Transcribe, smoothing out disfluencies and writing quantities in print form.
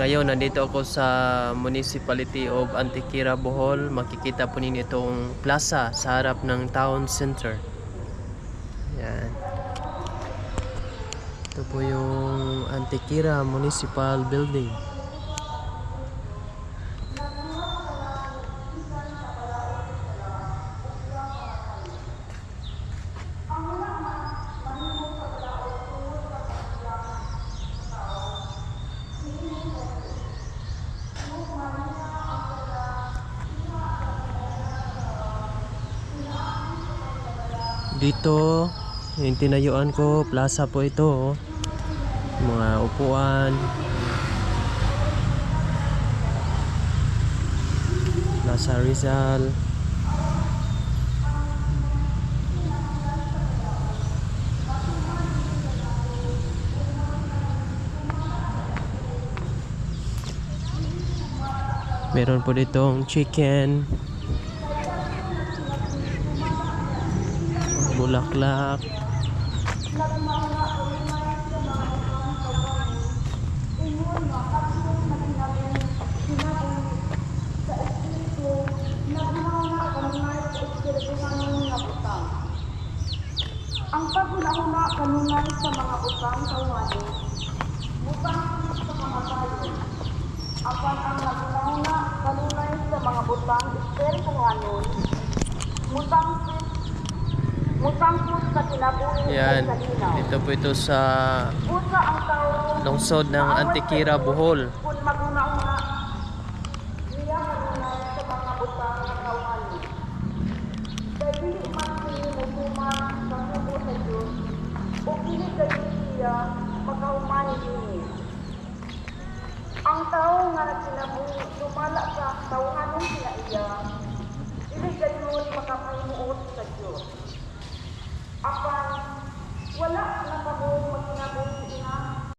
Ngayon, nandito ako sa Municipality of Antequera, Bohol. Makikita po ninyo itong plaza sa harap ng town center. Yan. Ito po yung Antequera Municipal Building. Dito, yung tinayuan ko, plaza po ito. Mga upuan. Plaza Rizal. Meron po ditong chicken. Bulaklak. Ang paghuna-huna kanunay sa mga utang kawani, butang sa mga bayan. Apan ang naghuna-huna kanunay sa mga butang ister kuhanon, mutangkot sa kinabuhi Yan. sa linaw. Ito po ito sa Busa ang tao lungsod ng Antequera, Bohol. kung maghuna-huna niya kanunay sa mga butang kawani. Dahil dili man siya nagtuman sa tubo sa Diyos, o dili kayo siya magkauman din. Ang tao nga nagkinabuhi, lumala sa